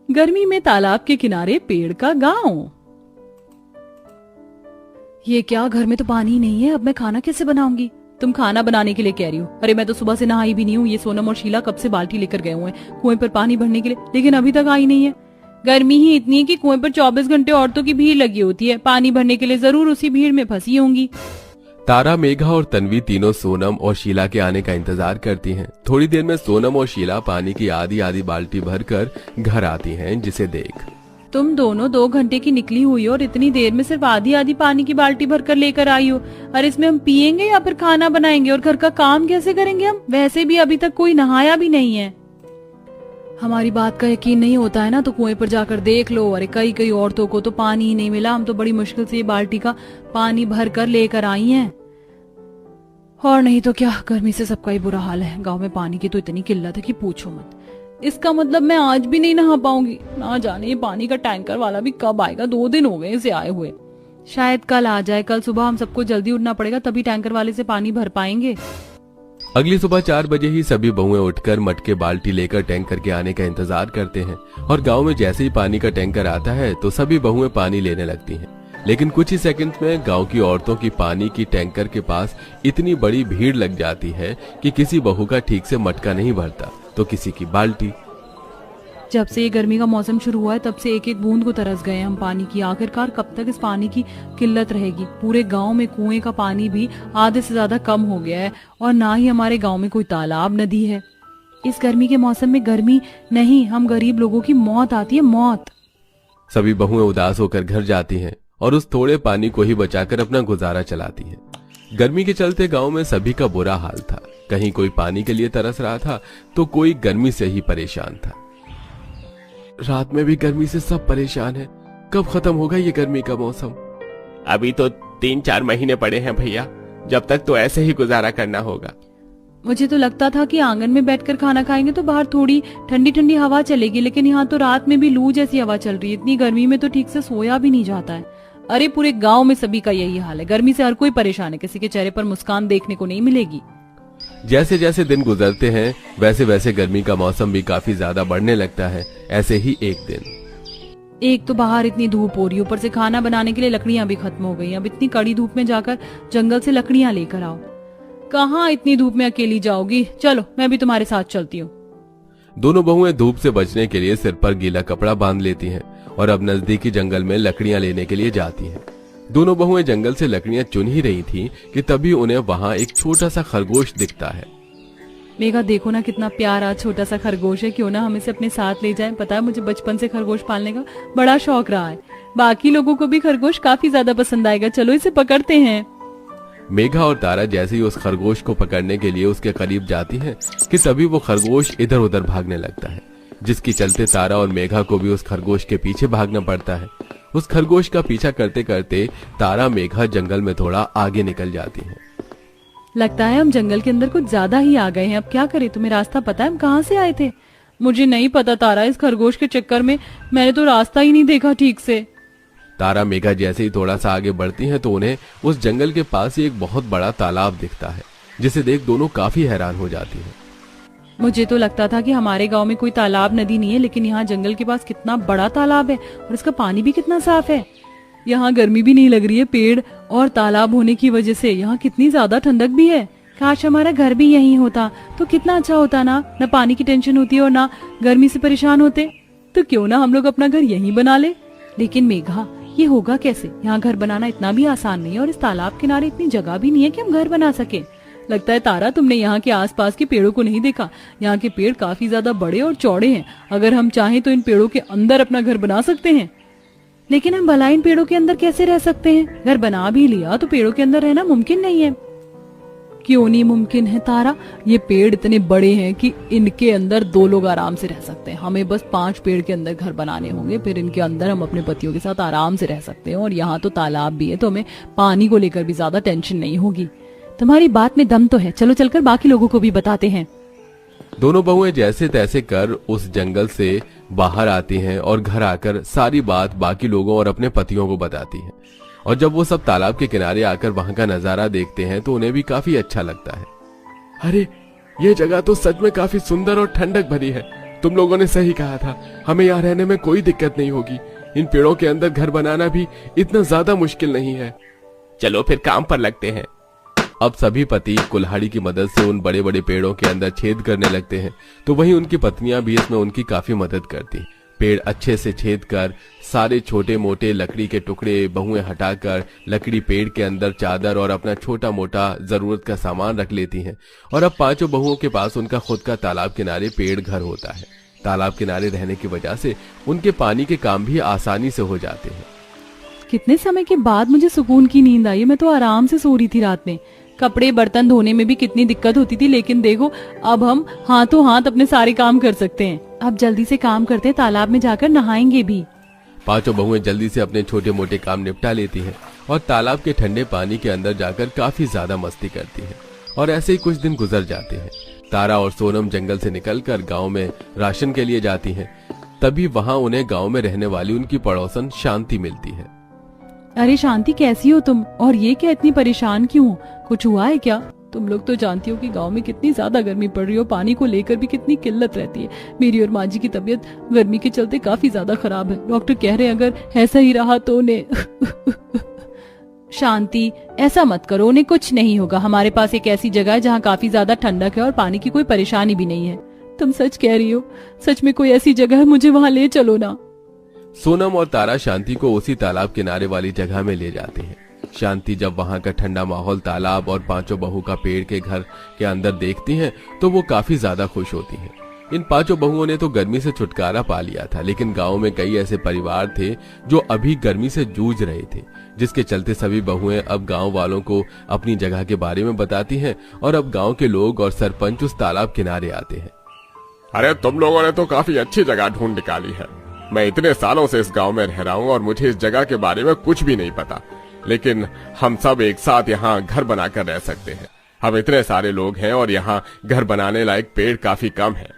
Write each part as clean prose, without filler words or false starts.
गर्मी में तालाब के किनारे पेड़ का गांव। ये क्या, घर में तो पानी नहीं है, अब मैं खाना कैसे बनाऊंगी? तुम खाना बनाने के लिए कह रही हो? अरे मैं तो सुबह से नहाई भी नहीं हूँ। ये सोनम और शीला कब से बाल्टी लेकर गए हुए हैं कुएं पर पानी भरने के लिए, लेकिन अभी तक आई नहीं है। गर्मी ही इतनी है कि कुएं पर 24 घंटे औरतों की भीड़ लगी होती है पानी भरने के लिए, जरूर उसी भीड़ में फंसी होंगी। तारा, मेघा और तन्वी तीनों सोनम और शीला के आने का इंतजार करती हैं। थोड़ी देर में सोनम और शीला पानी की आधी आधी बाल्टी भरकर घर आती हैं, जिसे देख तुम दोनों 2 घंटे की निकली हुई हो और इतनी देर में सिर्फ आधी आधी पानी की बाल्टी भरकर लेकर आई हो। और इसमें हम पियेंगे या फिर खाना बनाएंगे और घर का काम कैसे करेंगे हम? वैसे भी अभी तक कोई नहाया भी नहीं है। हमारी बात का यकीन नहीं होता है ना तो कुएं पर जाकर देख लो। अरे कई कई औरतों को तो पानी ही नहीं मिला, हम तो बड़ी मुश्किल से ये बाल्टी का पानी भर कर लेकर आई हैं। और नहीं तो क्या, गर्मी से सबका ही बुरा हाल है। गांव में पानी की तो इतनी किल्लत है कि पूछो मत। इसका मतलब मैं आज भी नहीं नहा पाऊंगी। ना जाने ये पानी का टैंकर वाला भी कब आएगा, 2 दिन हो गए इसे आए हुए। शायद कल आ जाए। कल सुबह हम सबको जल्दी उठना पड़ेगा, तभी टैंकर वाले से पानी भर पाएंगे। अगली सुबह 4 बजे ही सभी बहुएं उठकर मटके बाल्टी लेकर टैंकर के आने का इंतजार करते हैं। और गांव में जैसे ही पानी का टैंकर आता है तो सभी बहुएं पानी लेने लगती हैं। लेकिन कुछ ही सेकंड्स में गांव की औरतों की पानी की टैंकर के पास इतनी बड़ी भीड़ लग जाती है कि किसी बहू का ठीक से मटका नहीं भरता तो किसी की बाल्टी। जब से ये गर्मी का मौसम शुरू हुआ है तब से एक एक बूंद को तरस गए हम पानी की। आखिरकार कब तक इस पानी की किल्लत रहेगी? पूरे गांव में कुएं का पानी भी आधे से ज्यादा कम हो गया है और ना ही हमारे गांव में कोई तालाब नदी है। इस गर्मी के मौसम में गर्मी नहीं, हम गरीब लोगों की मौत आती है, मौत। सभी बहुएं उदास होकर घर जाती हैं और उस थोड़े पानी को ही बचाकर अपना गुजारा चलाती हैं। गर्मी के चलते गांव में सभी का बुरा हाल था। कहीं कोई पानी के लिए तरस रहा था तो कोई गर्मी से ही परेशान था। रात में भी गर्मी से सब परेशान है। कब खत्म होगा ये गर्मी का मौसम? अभी तो 3-4 महीने पड़े हैं भैया, जब तक तो ऐसे ही गुजारा करना होगा। मुझे तो लगता था कि आंगन में बैठकर खाना खाएंगे तो बाहर थोड़ी ठंडी ठंडी हवा चलेगी, लेकिन यहाँ तो रात में भी लू जैसी हवा चल रही है। इतनी गर्मी में तो ठीक से सोया भी नहीं जाता है। अरे पूरे गांव में सभी का यही हाल है। गर्मी से हर कोई परेशान है, किसी के चेहरे पर मुस्कान देखने को नहीं मिलेगी। जैसे जैसे दिन गुजरते हैं वैसे वैसे गर्मी का मौसम भी काफी ज्यादा बढ़ने लगता है। ऐसे ही एक दिन, एक तो बाहर इतनी धूप हो रही, ऊपर से खाना बनाने के लिए लकड़ियां भी खत्म हो गई। अब इतनी कड़ी धूप में जाकर जंगल से लकड़ियां लेकर आओ। कहाँ इतनी धूप में अकेली जाओगी? चलो मैं भी तुम्हारे साथ चलती हूँ। दोनों बहुएं धूप से बचने के लिए सिर पर गीला कपड़ा बांध लेती हैं और अब नजदीकी जंगल में लकड़ियां लेने के लिए जाती हैं। दोनों बहुएं जंगल से लकड़ियां चुन ही रही थीं कि तभी उन्हें वहां एक छोटा सा खरगोश दिखता है। मेघा देखो ना कितना प्यारा छोटा सा खरगोश है, क्यों ना हम इसे अपने साथ ले जाएं। पता है मुझे बचपन से खरगोश पालने का बड़ा शौक रहा है। बाकी लोगों को भी खरगोश काफी ज्यादा पसंद आएगा। चलो इसे पकड़ते हैं। मेघा और तारा जैसे ही उस खरगोश को पकड़ने के लिए उसके करीब जाती हैं कि तभी वो खरगोश इधर उधर भागने लगता है, जिसके चलते तारा और मेघा को भी उस खरगोश के पीछे भागना पड़ता है। उस खरगोश का पीछा करते करते तारा मेघा जंगल में थोड़ा आगे निकल जाती हैं। लगता है हम जंगल के अंदर कुछ ज्यादा ही आ गए हैं। अब क्या करें? तुम्हें रास्ता पता है हम कहाँ से आए थे? मुझे नहीं पता तारा, इस खरगोश के चक्कर में मैंने तो रास्ता ही नहीं देखा ठीक से। तारा मेघा जैसे ही थोड़ा सा आगे बढ़ती हैं तो उन्हें उस जंगल के पास ही एक बहुत बड़ा तालाब दिखता है, जिसे देख दोनों काफी हैरान हो जाती हैं। मुझे तो लगता था कि हमारे गांव में कोई तालाब नदी नहीं है, लेकिन यहाँ जंगल के पास कितना बड़ा तालाब है और इसका पानी भी कितना साफ है। यहाँ गर्मी भी नहीं लग रही है, पेड़ और तालाब होने की वजह से यहाँ कितनी ज्यादा ठंडक भी है। काश हमारा घर भी यहीं होता तो कितना अच्छा होता ना। न पानी की टेंशन होती और ना गर्मी से परेशान होते। तो क्यों ना हम लोग अपना घर यहीं बना ले। लेकिन मेघा ये होगा कैसे? यहाँ घर बनाना इतना भी आसान नहीं है और इस तालाब किनारे इतनी जगह भी नहीं है कि हम घर बना सके। लगता है तारा तुमने यहाँ के आसपास के पेड़ों को नहीं देखा। यहाँ के पेड़ काफी ज्यादा बड़े और चौड़े हैं। अगर हम चाहें तो इन पेड़ों के अंदर अपना घर बना सकते हैं। लेकिन हम भला इन पेड़ों के अंदर कैसे रह सकते हैं? घर बना भी लिया तो पेड़ों के अंदर रहना मुमकिन नहीं है। क्यों नहीं मुमकिन है तारा? ये पेड़ इतने बड़े हैं कि इनके अंदर 2 लोग आराम से रह सकते हैं। हमें बस 5 पेड़ के अंदर घर बनाने होंगे, फिर इनके अंदर हम अपने पतियों के साथ आराम से रह सकते हैं। और यहाँ तो तालाब भी है तो हमें पानी को लेकर भी ज्यादा टेंशन नहीं होगी। तुम्हारी बात में दम तो है, चलो चलकर बाकी लोगों को भी बताते हैं। दोनों बहुएं जैसे तैसे कर उस जंगल से बाहर आती हैं और घर आकर सारी बात बाकी लोगों और अपने पतियों को बताती हैं। और जब वो सब तालाब के किनारे आकर वहां का नजारा देखते हैं तो उन्हें भी काफी अच्छा लगता है। अरे ये जगह तो सच में काफी सुंदर और ठंडक भरी है। तुम लोगों ने सही कहा था, हमें यहाँ रहने में कोई दिक्कत नहीं होगी। इन पेड़ों के अंदर घर बनाना भी इतना ज्यादा मुश्किल नहीं है। चलो फिर काम पर लगते हैं। अब सभी पति कुल्हाड़ी की मदद से उन बड़े बड़े पेड़ों के अंदर छेद करने लगते हैं, तो वहीं उनकी पत्नियां भी इसमें उनकी काफी मदद करती हैं। पेड़ अच्छे से छेद कर सारे छोटे मोटे लकड़ी के टुकड़े बहुएं हटाकर लकड़ी पेड़ के अंदर चादर और अपना छोटा मोटा जरूरत का सामान रख लेती हैं। और अब पांचों बहुओं के पास उनका खुद का तालाब किनारे पेड़ घर होता है। तालाब किनारे रहने की वजह से उनके पानी के काम भी आसानी से हो जाते हैं। कितने समय के बाद मुझे सुकून की नींद आई। मैं तो आराम से सो रही थी रात में। कपड़े बर्तन धोने में भी कितनी दिक्कत होती थी, लेकिन देखो अब हम हाथों हाथ अपने सारे काम कर सकते हैं। अब जल्दी से काम करते हैं, तालाब में जाकर नहाएंगे भी। पांचों बहुएं जल्दी से अपने छोटे मोटे काम निपटा लेती हैं और तालाब के ठंडे पानी के अंदर जाकर काफी ज्यादा मस्ती करती हैं। और ऐसे ही कुछ दिन गुजर जाते हैं। तारा और सोनम जंगल से निकलकर गांव में राशन के लिए जाती हैं। तभी वहां उन्हें गांव में रहने वाली उनकी पड़ोसन शांति मिलती है। अरे शांति, कैसी हो तुम? और ये क्या, इतनी परेशान क्यों हो? कुछ हुआ है क्या? तुम लोग तो जानती हो कि गांव में कितनी ज्यादा गर्मी पड़ रही है और पानी को लेकर भी कितनी किल्लत रहती है। मेरी और माँ जी की तबीयत गर्मी के चलते काफी ज्यादा खराब है। डॉक्टर कह रहे हैं अगर ऐसा ही रहा तो उन्हें शांति, ऐसा मत करो, उन्हें कुछ नहीं होगा। हमारे पास एक ऐसी जगह है जहाँ काफी ज्यादा ठंडक है और पानी की कोई परेशानी भी नहीं है। तुम सच कह रही हो? सच में कोई ऐसी जगह है? मुझे वहाँ ले चलो ना। सोनम और तारा शांति को उसी तालाब किनारे वाली जगह में ले जाते हैं। शांति जब वहां का ठंडा माहौल, तालाब और पांचों बहू का पेड़ के घर के अंदर देखती हैं तो वो काफी ज्यादा खुश होती हैं। इन पांचों बहुओं ने तो गर्मी से छुटकारा पा लिया था, लेकिन गांव में कई ऐसे परिवार थे जो अभी गर्मी से जूझ रहे थे, जिसके चलते सभी बहुएं अब गांव वालों को अपनी जगह के बारे में बताती हैं और अब गांव के लोग और सरपंच उस तालाब किनारे आते हैं। अरे तुम लोगों ने तो काफी अच्छी जगह ढूंढ निकाली है। मैं इतने सालों से इस गांव में रह रहा हूँ और मुझे इस जगह के बारे में कुछ भी नहीं पता, लेकिन हम सब एक साथ यहाँ घर बनाकर रह सकते हैं। हम इतने सारे लोग हैं और यहाँ घर बनाने लायक पेड़ काफी कम है।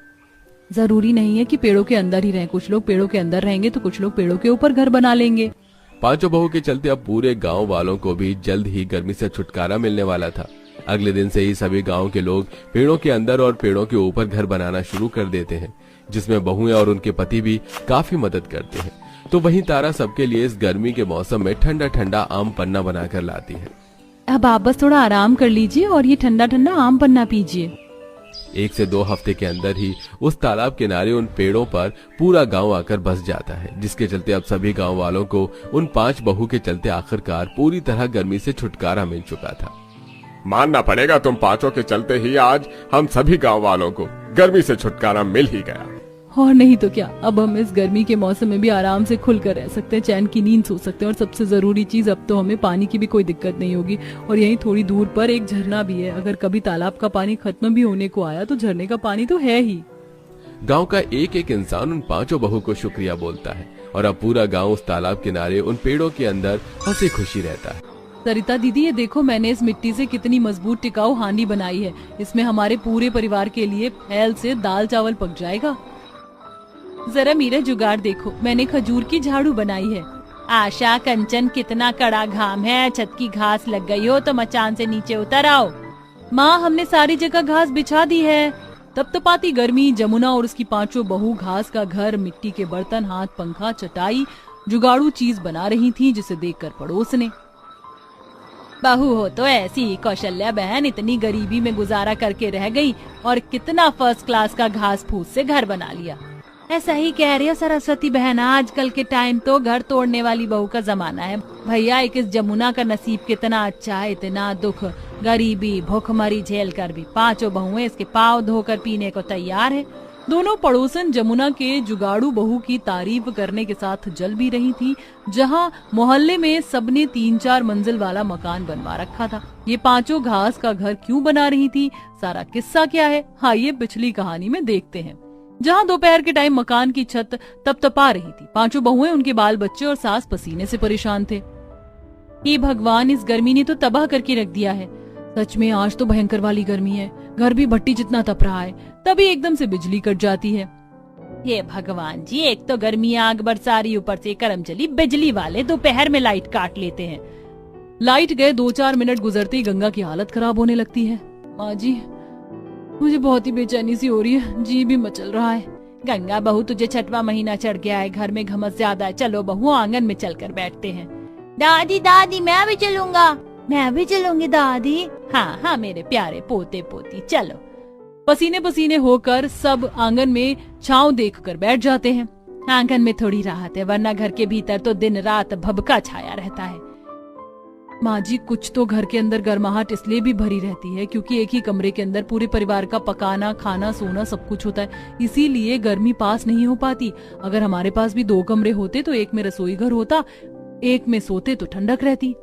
जरूरी नहीं है कि पेड़ों के अंदर ही रहें। कुछ लोग पेड़ों के अंदर रहेंगे तो कुछ लोग पेड़ों के ऊपर घर बना लेंगे। पांचों बहू के चलते अब पूरे गांव वालों को भी जल्द ही गर्मी से छुटकारा मिलने वाला था। अगले दिन से ही सभी गांव के लोग पेड़ों के अंदर और पेड़ों के ऊपर घर बनाना शुरू कर देते हैं, जिसमें बहुएं और उनके पति भी काफी मदद करते हैं। तो वहीं तारा सबके लिए इस गर्मी के मौसम में ठंडा ठंडा आम पन्ना बनाकर लाती है। अब आप बस थोड़ा आराम कर लीजिए और ये ठंडा ठंडा आम पन्ना पीजिए। 1 से 2 हफ्ते के अंदर ही उस तालाब किनारे उन पेड़ों पर पूरा गांव आकर बस जाता है, जिसके चलते अब सभी गांव वालों को उन 5 बहू के चलते आखिरकार पूरी तरह गर्मी से छुटकारा मिल चुका था। मानना पड़ेगा, तुम पांचों के चलते ही आज हम सभी गांव वालों को गर्मी से छुटकारा मिल ही गया। और नहीं तो क्या, अब हम इस गर्मी के मौसम में भी आराम से खुलकर रह सकते हैं, चैन की नींद सो सकते हैं। और सबसे जरूरी चीज, अब तो हमें पानी की भी कोई दिक्कत नहीं होगी। और यहीं थोड़ी दूर पर एक झरना भी है। अगर कभी तालाब का पानी खत्म भी होने को आया तो झरने का पानी तो है ही। गांव का एक एक इंसान उन 5 बहू को शुक्रिया बोलता है और अब पूरा गांव उस तालाब किनारे उन पेड़ों के अंदर हंसी खुशी रहता है। सरिता दीदी, ये देखो मैंने इस मिट्टी से कितनी मजबूत टिकाऊ हांडी बनाई है। इसमें हमारे पूरे परिवार के लिए फैल से दाल चावल पक जाएगा। जरा मेरा जुगाड़ देखो, मैंने खजूर की झाड़ू बनाई है। आशा, कंचन, कितना कड़ा घाम है, छत की घास लग गई हो तो मचान से नीचे उतर आओ। माँ, हमने सारी जगह घास बिछा दी है। तब तपाती गर्मी, जमुना और उसकी 5 बहू घास का घर, मिट्टी के बर्तन, हाथ पंखा, चटाई, जुगाड़ू चीज बना रही थी, जिसे देखकर पड़ोस ने, बहू हो तो ऐसी, कौशल्या बहन इतनी गरीबी में गुजारा करके रह गई और कितना फर्स्ट क्लास का घास फूस से घर बना लिया। ऐसा ही कह रही है सरस्वती बहन, आजकल के टाइम तो घर तोड़ने वाली बहू का जमाना है। भैया, एक इस जमुना का नसीब कितना अच्छा है, इतना दुख, गरीबी, भूखमरी झेल कर भी 5 बहुएं इसके पाँव धोकर पीने को तैयार है। दोनों पड़ोसन जमुना के जुगाड़ू बहू की तारीफ करने के साथ जल भी रही थी। जहां मोहल्ले में सबने 3-4 मंजिल वाला मकान बनवा रखा था। ये 5 घास का घर क्यों बना रही थी, सारा किस्सा क्या है, आइए पिछली कहानी में देखते हैं। जहां दोपहर के टाइम मकान की छत तपतपा रही थी, 5 बहुएं, उनके बाल बच्चे और सास पसीने से परेशान थे। ये भगवान, इस गर्मी ने तो तबाह करके रख दिया है। सच में आज तो भयंकर वाली गर्मी है। घर भी भट्टी जितना तप रहा है। तभी एकदम से बिजली कट जाती है। ये भगवान जी, एक तो गर्मी आग बरसा रही, ऊपर से करमचली बिजली वाले दोपहर में लाइट काट लेते हैं। लाइट गए 2-4 मिनट गुजरते ही गंगा की हालत खराब होने लगती है। माँ जी, मुझे बहुत ही बेचैनी सी हो रही है, जी भी मचल रहा है। गंगा बहू, तुझे 6वां महीना चढ़ गया है, घर में घमस ज्यादा है। चलो बहू, आंगन में चलकर बैठते हैं। दादी दादी मैं भी चलूंगा। मैं भी चलूंगी दादी। हाँ हाँ मेरे प्यारे पोते पोती, चलो। पसीने पसीने होकर सब आंगन में छांव देखकर बैठ जाते हैं। आंगन में थोड़ी राहत है, वरना घर के भीतर तो दिन रात भभका छाया रहता है। माँ जी, कुछ तो घर के अंदर गर्माहट इसलिए भी भरी रहती है क्योंकि एक ही कमरे के अंदर पूरे परिवार का पकाना, खाना, सोना सब कुछ होता है, इसीलिए गर्मी पास नहीं हो पाती। अगर हमारे पास भी 2 कमरे होते तो एक में रसोई घर होता, एक में सोते तो ठंडक रहती।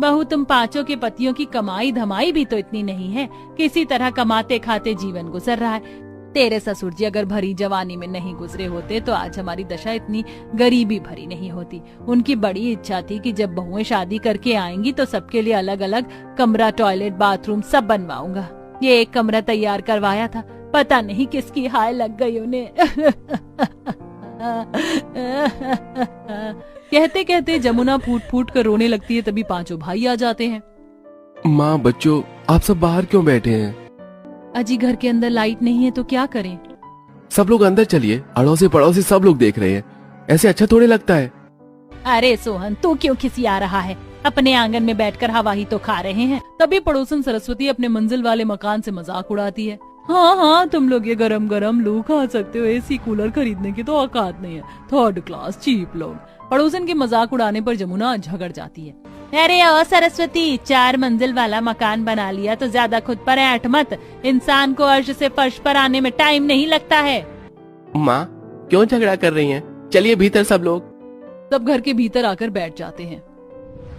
बहू, तुम 5 के पतियों की कमाई धमाई भी तो इतनी नहीं है, किसी तरह कमाते खाते जीवन गुजर रहा है। तेरे ससुर जी अगर भरी जवानी में नहीं गुजरे होते तो आज हमारी दशा इतनी गरीबी भरी नहीं होती। उनकी बड़ी इच्छा थी कि जब बहुएं शादी करके आएंगी तो सबके लिए अलग अलग कमरा, टॉयलेट, बाथरूम सब बनवाऊंगा। ये एक कमरा तैयार करवाया था, पता नहीं किसकी हाय लग गई उन्हें। कहते कहते जमुना फूट फूट कर रोने लगती है। तभी 5 भाई आ जाते हैं। माँ, बच्चों, आप सब बाहर क्यों बैठे हैं? अजी, घर के अंदर लाइट नहीं है तो क्या करें? सब लोग अंदर चलिए, अड़ोसी पड़ोसी सब लोग देख रहे हैं, ऐसे अच्छा थोड़े लगता है। अरे सोहन, तू क्यों खिसिया रहा है? अपने आंगन में बैठकर हवा ही तो खा रहे हैं। तभी पड़ोसन सरस्वती अपने मंजिल वाले मकान से मजाक उड़ाती है। हाँ हाँ, तुम लोग ये गरम गरम लू खा सकते हो, एसी कूलर खरीदने की तो औकात नहीं है, 3rd क्लास चीप लोग। पड़ोसन के मजाक उड़ाने पर जमुना झगड़ जाती है। अरे ओ सरस्वती, 4 मंजिल वाला मकान बना लिया तो ज्यादा खुद पर ऐंठ मत। इंसान को अर्श से फर्श पर आने में टाइम नहीं लगता है। माँ, क्यों झगड़ा कर रही हैं? चलिए भीतर सब लोग। सब घर के भीतर आकर बैठ जाते हैं।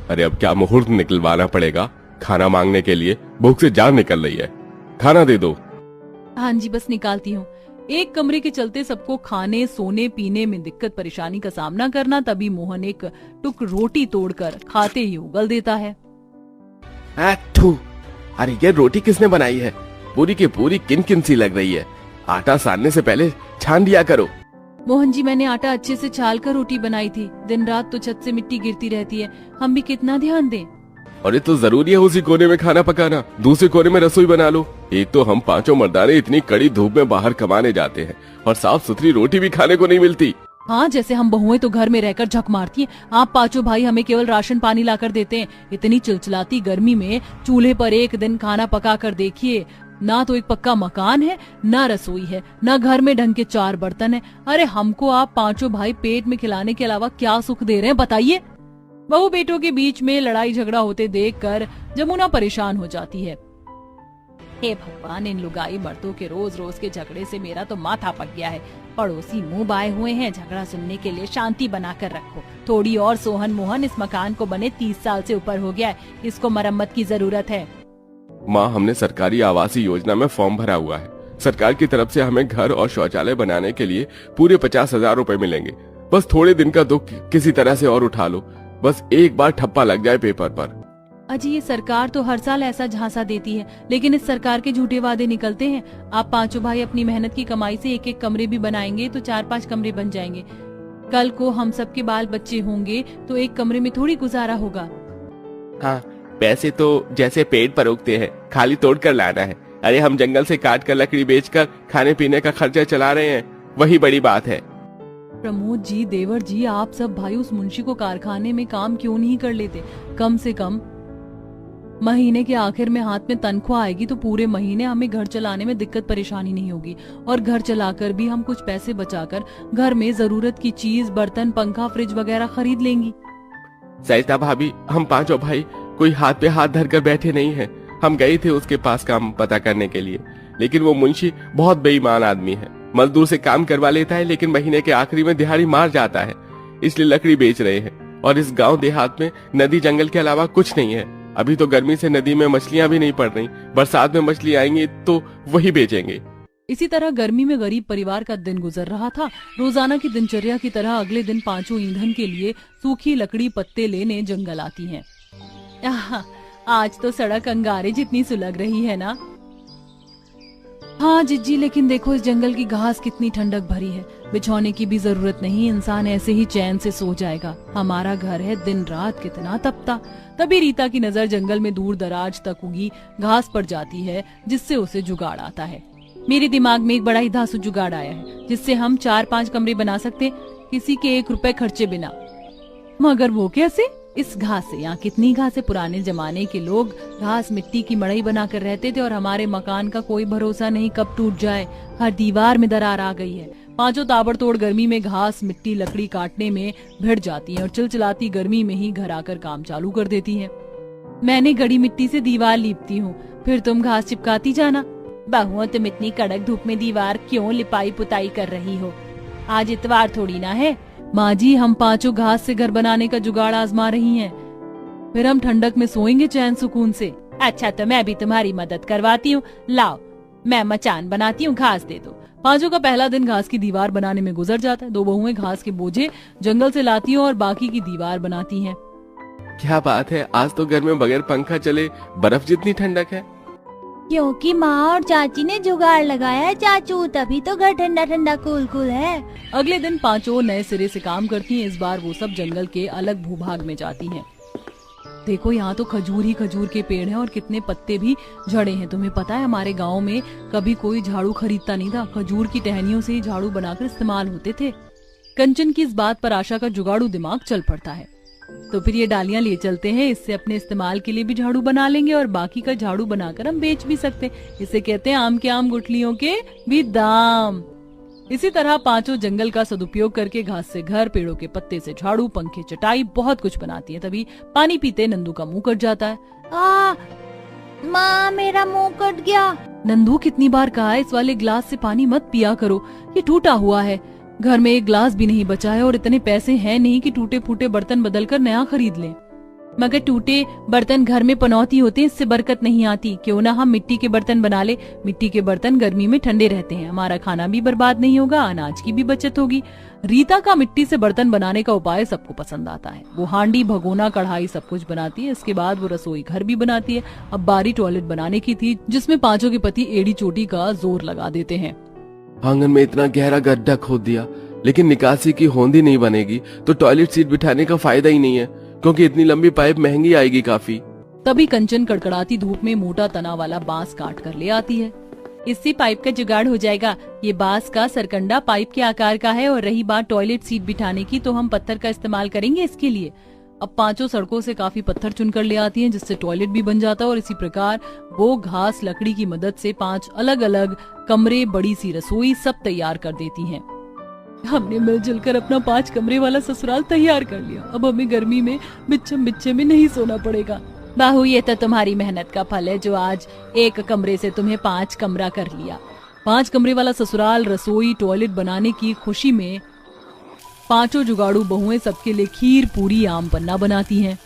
अरे अब क्या मुहूर्त निकलवाना पड़ेगा खाना मांगने के लिए, भूख से जान निकल रही है, खाना दे दो। हाँ जी, बस निकालती हूँ। एक कमरे के चलते सबको खाने, सोने, पीने में दिक्कत परेशानी का सामना करना। तभी मोहन एक टुक रोटी तोड़कर खाते ही उगल देता है। अरे ये रोटी किसने बनाई है? पूरी की पूरी किन सी लग रही है। आटा सानने से पहले छान दिया करो। मोहन जी, मैंने आटा अच्छे से छाल कर रोटी बनाई थी। दिन रात तो छत से मिट्टी गिरती रहती है, हम भी कितना ध्यान दें। अरे तो जरूरी है उसी कोने में खाना पकाना, दूसरे कोने में रसोई बना लो। एक तो हम 5 मर्दाने इतनी कड़ी धूप में बाहर कमाने जाते हैं और साफ सुथरी रोटी भी खाने को नहीं मिलती। हाँ, जैसे हम बहुएं तो घर में रहकर झक मारती हैं, आप 5 भाई हमें केवल राशन पानी लाकर देते हैं। इतनी चिलचिलाती गर्मी में चूल्हे पर एक दिन खाना पका कर देखिए। ना तो एक पक्का मकान है, ना रसोई है, ना घर में ढंग के 4 बर्तन है। अरे हमको आप 5 भाई पेट में खिलाने के अलावा क्या सुख दे रहे हैं, बताइए। बहू बेटों के बीच में लड़ाई झगड़ा होते देखकर जमुना परेशान हो जाती है। हे भगवान, इन लुगाई मर्दों के रोज रोज के झगड़े से मेरा तो माथा पक गया है। पड़ोसी मुंह बाए हुए हैं, झगड़ा सुनने के लिए शांति बनाकर रखो। थोड़ी और सोहन मोहन, इस मकान को बने 30 साल से ऊपर हो गया है, इसको मरम्मत की जरूरत है। माँ, हमने सरकारी आवासीय योजना में फॉर्म भरा हुआ है। सरकार की तरफ से हमें घर और शौचालय बनाने के लिए पूरे 50,000 रुपए मिलेंगे। बस थोड़े दिन का दुख किसी तरह से और उठा लो, बस एक बार ठप्पा लग जाए पेपर पर। अजी, ये सरकार तो हर साल ऐसा झांसा देती है, लेकिन इस सरकार के झूठे वादे निकलते हैं। आप 5 भाई अपनी मेहनत की कमाई से एक एक कमरे भी बनाएंगे तो 4-5 कमरे बन जाएंगे। कल को हम सबके बाल बच्चे होंगे तो एक कमरे में थोड़ी गुजारा होगा। हाँ, पैसे तो जैसे पेड़ पर उगते हैं, खाली तोड़ कर लाना है। अरे हम जंगल से काट कर लकड़ी बेचकर खाने पीने का खर्चा चला रहे हैं, वही बड़ी बात है। प्रमोद जी, देवर जी, आप सब भाई उस मुंशी को कारखाने में काम क्यों नहीं कर लेते? कम से कम महीने के आखिर में हाथ में तनख्वाह आएगी तो पूरे महीने हमें घर चलाने में दिक्कत परेशानी नहीं होगी, और घर चलाकर भी हम कुछ पैसे बचाकर घर में जरूरत की चीज, बर्तन, पंखा, फ्रिज वगैरह खरीद लेंगी। सरिता भाभी, हम 5 भाई कोई हाथ पे हाथ धर कर बैठे नहीं है। हम गए थे उसके पास काम पता करने के लिए, लेकिन वो मुंशी बहुत बेईमान आदमी है। मजदूर से काम करवा लेता है लेकिन महीने के आखिरी में दिहाड़ी मार जाता है, इसलिए लकड़ी बेच रहे हैं। और इस गांव देहात में नदी जंगल के अलावा कुछ नहीं है। अभी तो गर्मी से नदी में मछलियां भी नहीं पड़ रही, बरसात में मछली आएंगी तो वही बेचेंगे। इसी तरह गर्मी में गरीब परिवार का दिन गुजर रहा था। रोजाना की दिनचर्या की तरह अगले दिन 5 ईंधन के लिए सूखी लकड़ी पत्ते लेने जंगल आती हैं। आज तो सड़क अंगारे जितनी सुलग रही है ना। हाँ जिज्जी, लेकिन देखो इस जंगल की घास कितनी ठंडक भरी है, बिछौने की भी जरूरत नहीं, इंसान ऐसे ही चैन से सो जाएगा। हमारा घर है, दिन रात कितना तपता। तभी रीता की नजर जंगल में दूर दराज तक उगी घास पर जाती है, जिससे उसे जुगाड़ आता है। मेरे दिमाग में एक बड़ा ही धांसू जुगाड़ आया है जिससे हम 4-5 कमरे बना सकते हैं, किसी के 1 रुपए खर्चे बिना। मगर वो कैसे? इस घास से। यहाँ कितनी घास है। पुराने जमाने के लोग घास मिट्टी की मड़ई बनाकर रहते थे और हमारे मकान का कोई भरोसा नहीं कब टूट जाए। हर दीवार में दरार आ गई है। पांचों ताबड़तोड़ गर्मी में घास मिट्टी लकड़ी काटने में भिड़ जाती हैं और चिलचिलाती गर्मी में ही घर आकर काम चालू कर देती हैं। मैंने गड़ी मिट्टी से दीवार लीपती हूँ, फिर तुम घास चिपकाती जाना। बहुओं, तुम इतनी कड़क धूप में दीवार क्यों लिपाई पुताई कर रही हो? आज इतवार थोड़ी ना है। माँ जी, हम पांचों घास से घर बनाने का जुगाड़ आजमा रही हैं। फिर हम ठंडक में सोएंगे चैन सुकून से। अच्छा, तो मैं भी तुम्हारी मदद करवाती हूँ। लाओ, मैं मचान बनाती हूँ, घास दे दो। पांचों का पहला दिन घास की दीवार बनाने में गुजर जाता है। 2 बहुएं घास के बोझे जंगल से लाती हैं और बाकी की दीवार बनाती हैं। क्या बात है, आज तो घर में बगैर पंखा चले बर्फ जितनी ठंडक है। क्योंकि माँ और चाची ने जुगाड़ लगाया है चाचू, तभी तो घर ठंडा ठंडा कूल कूल है। अगले दिन पांचों नए सिरे से काम करती हैं। इस बार वो सब जंगल के अलग भूभाग में जाती हैं। देखो, यहाँ तो खजूर ही खजूर के पेड़ हैं और कितने पत्ते भी झड़े हैं। तुम्हें पता है, हमारे गांव में कभी कोई झाड़ू खरीदता नहीं था। खजूर की टहनियों से ही झाड़ू बनाकर इस्तेमाल होते थे। कंचन की इस बात पर आशा का जुगाड़ू दिमाग चल पड़ता है। तो फिर ये डालियां ले चलते हैं, इससे अपने इस्तेमाल के लिए भी झाड़ू बना लेंगे और बाकी का झाड़ू बनाकर हम बेच भी सकते हैं। इसे कहते हैं आम के आम गुठलियों के भी दाम। इसी तरह पांचों जंगल का सदुपयोग करके घास से घर, पेड़ों के पत्ते से झाड़ू, पंखे, चटाई बहुत कुछ बनाती है। तभी पानी पीते नंदू का मुंह कट जाता है। माँ, मेरा मुंह कट गया। नंदू, कितनी बार कहा है इस वाले ग्लास से पानी मत पिया करो, ये टूटा हुआ है। घर में एक ग्लास भी नहीं बचा है और इतने पैसे हैं नहीं कि टूटे फूटे बर्तन बदलकर नया खरीद लें। मगर टूटे बर्तन घर में पनौती होते हैं, इससे बरकत नहीं आती। क्यों ना हम मिट्टी के बर्तन बना ले। मिट्टी के बर्तन गर्मी में ठंडे रहते हैं, हमारा खाना भी बर्बाद नहीं होगा, अनाज की भी बचत होगी। रीता का मिट्टी से बर्तन बनाने का उपाय सबको पसंद आता है। वो हांडी, भगोना, कढ़ाई सब कुछ बनाती है। इसके बाद वो रसोई घर भी बनाती है। अब बारी टॉयलेट बनाने की थी, जिसमें पांचों के पति एड़ी चोटी का जोर लगा देते हैं। आंगन में इतना गहरा गड्ढा खोद दिया, लेकिन निकासी की होंदी नहीं बनेगी तो टॉयलेट सीट बिठाने का फायदा ही नहीं है, क्योंकि इतनी लंबी पाइप महंगी आएगी काफी। तभी कंचन कड़कड़ाती धूप में मोटा तना वाला बांस काट कर ले आती है। इससे पाइप का जुगाड़ हो जाएगा। ये बांस का सरकंडा पाइप के आकार का है। और रही बात टॉयलेट सीट बिठाने की, तो हम पत्थर का इस्तेमाल करेंगे इसके लिए। अब पांचों सड़कों से काफी पत्थर चुनकर ले आती हैं, जिससे टॉयलेट भी बन जाता है। और इसी प्रकार वो घास लकड़ी की मदद से 5 अलग अलग कमरे, बड़ी सी रसोई सब तैयार कर देती हैं। हमने मिलजुल कर अपना 5 कमरे वाला ससुराल तैयार कर लिया। अब हमें गर्मी में बिच्छम बिच्छे में नहीं सोना पड़ेगा। बाहू, ये तो तुम्हारी मेहनत का फल है जो आज 1 कमरे से तुम्हें 5 कमरा कर लिया। 5 कमरे वाला ससुराल, रसोई, टॉयलेट बनाने की खुशी में पांचों जुगाड़ू बहुएं सबके लिए खीर, पूरी, आम पन्ना बनाती हैं।